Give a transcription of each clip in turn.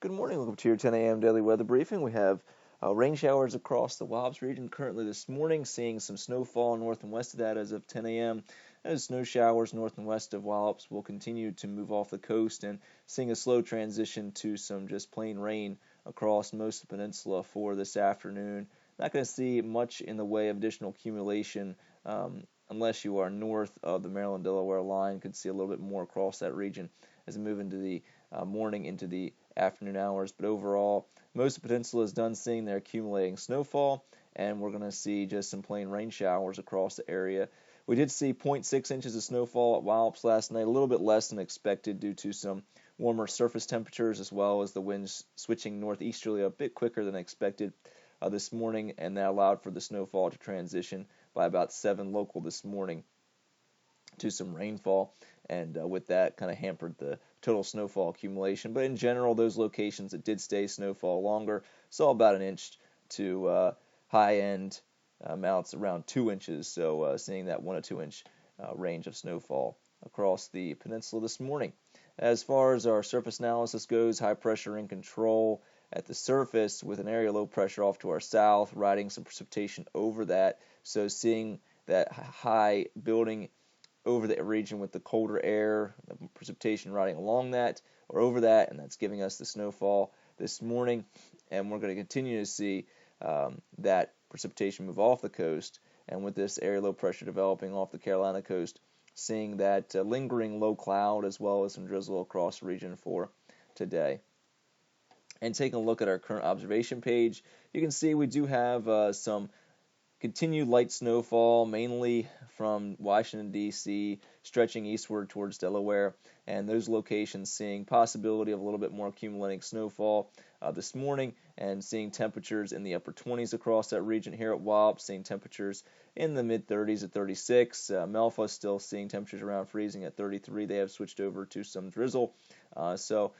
Good morning. Welcome to your 10 a.m. daily weather briefing. We have rain showers across the Wallops region currently this morning, seeing some snowfall north and west of that as of 10 a.m. As snow showers north and west of Wallops will continue to move off the coast and seeing a slow transition to some just plain rain across most of the peninsula for this afternoon. Not going to see much in the way of additional accumulation unless you are north of the Maryland-Delaware line. Could see a little bit more across that region as we move into the morning into the afternoon hours. But overall, most of the peninsula is done seeing their accumulating snowfall, and we're going to see just some plain rain showers across the area. We did see 0.6 inches of snowfall at Wallops last night, a little bit less than expected due to some warmer surface temperatures as well as the winds switching northeasterly a bit quicker than expected this morning, and that allowed for the snowfall to transition by about 7 local this morning to some rainfall, and with that kind of hampered the total snowfall accumulation. But in general, those locations that did stay snowfall longer saw about an inch to high-end amounts around 2 inches, so seeing that 1 to 2 inch range of snowfall across the peninsula this morning. As far as our surface analysis goes, high pressure in control at the surface with an area low pressure off to our south, riding some precipitation over that, so seeing that high building over the region with the colder air, the precipitation riding along that or over that, and that's giving us the snowfall this morning. And we're going to continue to see that precipitation move off the coast, and with this area low pressure developing off the Carolina coast, seeing that lingering low cloud as well as some drizzle across the region for today. And taking a look at our current observation page, you can see we do have some continued light snowfall, mainly from Washington, D.C., stretching eastward towards Delaware, and those locations seeing possibility of a little bit more accumulating snowfall this morning, and seeing temperatures in the upper 20s across that region. Here at Wallops, seeing temperatures in the mid-30s at 36. Melfa still seeing temperatures around freezing at 33. They have switched over to some drizzle. So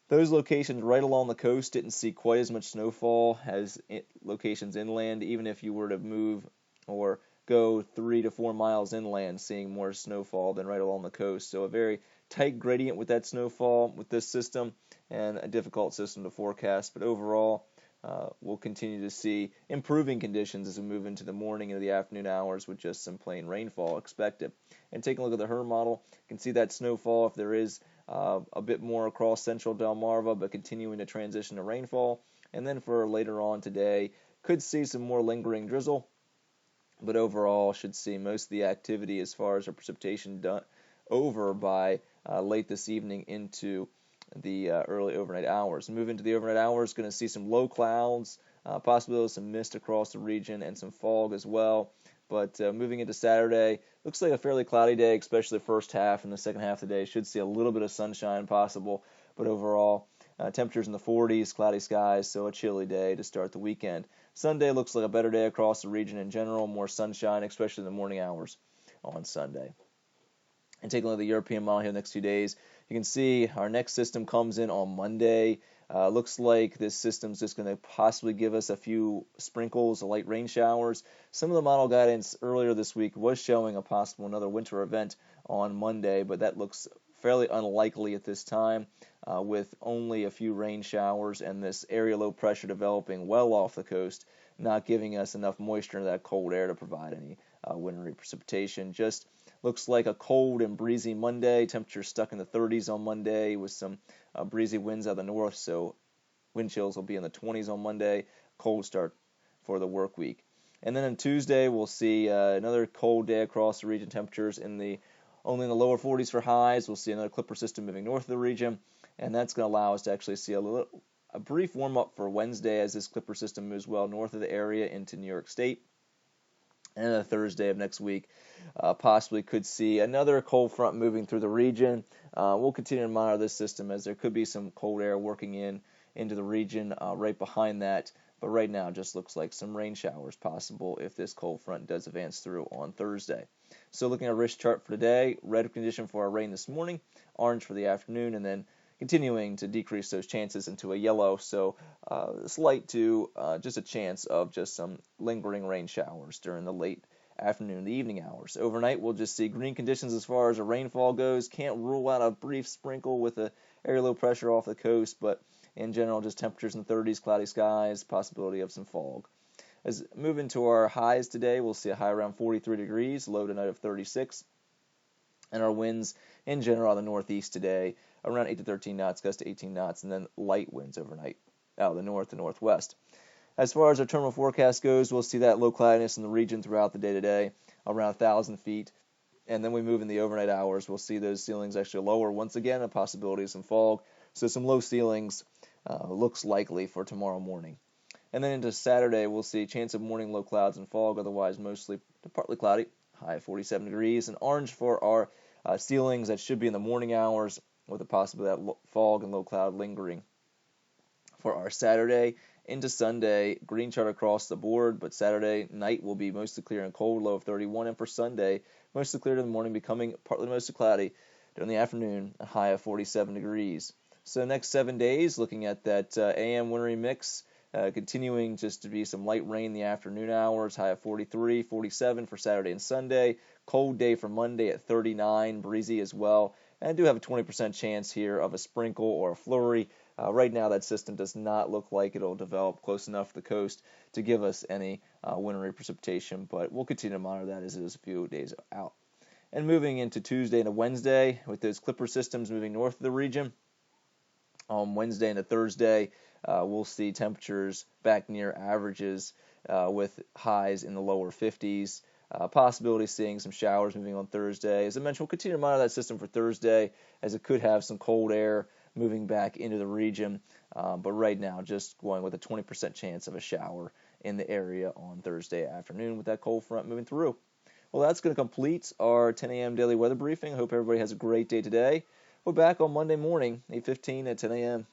those locations right along the coast didn't see quite as much snowfall as locations inland, even if you were to move or go 3 to 4 miles inland, seeing more snowfall than right along the coast. So a very tight gradient with that snowfall with this system, and a difficult system to forecast. But overall, we'll continue to see improving conditions as we move into the morning and the afternoon hours with just some plain rainfall expected. And taking a look at the HER model, you can see that snowfall if there is a bit more across central Delmarva, but continuing to transition to rainfall. And then for later on today, could see some more lingering drizzle, but overall should see most of the activity as far as our precipitation done over by late this evening into the early overnight hours. Move into the overnight hours, going to see some low clouds, possibility of some mist across the region, and some fog as well. But moving into Saturday, looks like a fairly cloudy day, especially the first half, and the second half of the day should see a little bit of sunshine possible. But overall, temperatures in the 40s, cloudy skies, so a chilly day to start the weekend. Sunday looks like a better day across the region in general, more sunshine, especially in the morning hours on Sunday. And taking a look at the European model here the next few days, you can see our next system comes in on Monday. Looks like this system's just going to possibly give us a few sprinkles, light rain showers. Some of the model guidance earlier this week was showing a possible another winter event on Monday, but that looks fairly unlikely at this time, with only a few rain showers and this area low pressure developing well off the coast, not giving us enough moisture in that cold air to provide any wintry precipitation. Just looks like a cold and breezy Monday. Temperatures stuck in the 30s on Monday with some breezy winds out of the north, so wind chills will be in the 20s on Monday. Cold start for the work week. And then on Tuesday, we'll see another cold day across the region. Temperatures only in the lower 40s for highs. We'll see another clipper system moving north of the region, and that's going to allow us to actually see a brief warm-up for Wednesday as this clipper system moves well north of the area into New York State. And then Thursday of next week, possibly could see another cold front moving through the region. We'll continue to monitor this system as there could be some cold air working into the region right behind that. But right now, it just looks like some rain showers possible if this cold front does advance through on Thursday. So looking at our risk chart for today, red condition for our rain this morning, orange for the afternoon, and then continuing to decrease those chances into a yellow, so slight to just a chance of just some lingering rain showers during the late afternoon and the evening hours. Overnight, we'll just see green conditions as far as the rainfall goes. Can't rule out a brief sprinkle with a area low pressure off the coast, but in general, just temperatures in the 30s, cloudy skies, possibility of some fog. As moving to our highs today, we'll see a high around 43 degrees, low tonight of 36. And our winds in general on the northeast today, around 8 to 13 knots, gust to 18 knots, and then light winds overnight out of the north and northwest. As far as our terminal forecast goes, we'll see that low cloudiness in the region throughout the day today, around 1,000 feet. And then we move in the overnight hours, we'll see those ceilings actually lower once again, a possibility of some fog. So some low ceilings looks likely for tomorrow morning. And then into Saturday, we'll see a chance of morning low clouds and fog, otherwise mostly partly cloudy, high of 47 degrees. And orange for our ceilings that should be in the morning hours, with a possibility of that fog and low cloud lingering. For our Saturday into Sunday, green chart across the board, but Saturday night will be mostly clear and cold, low of 31. And for Sunday, mostly clear in the morning, becoming partly mostly cloudy during the afternoon, a high of 47 degrees. So next 7 days, looking at that AM wintry mix, continuing just to be some light rain in the afternoon hours, high of 43, 47 for Saturday and Sunday. Cold day for Monday at 39, breezy as well. And I do have a 20% chance here of a sprinkle or a flurry. Right now, that system does not look like it'll develop close enough to the coast to give us any wintry precipitation, but we'll continue to monitor that as it is a few days out. And moving into Tuesday and Wednesday, with those clipper systems moving north of the region, on Wednesday into Thursday, we'll see temperatures back near averages with highs in the lower 50s. Possibility of seeing some showers moving on Thursday. As I mentioned, we'll continue to monitor that system for Thursday, as it could have some cold air moving back into the region. But right now, just going with a 20% chance of a shower in the area on Thursday afternoon with that cold front moving through. Well, that's going to complete our 10 a.m. daily weather briefing. I hope everybody has a great day today. We're back on Monday morning, 8:15 at 10 a.m.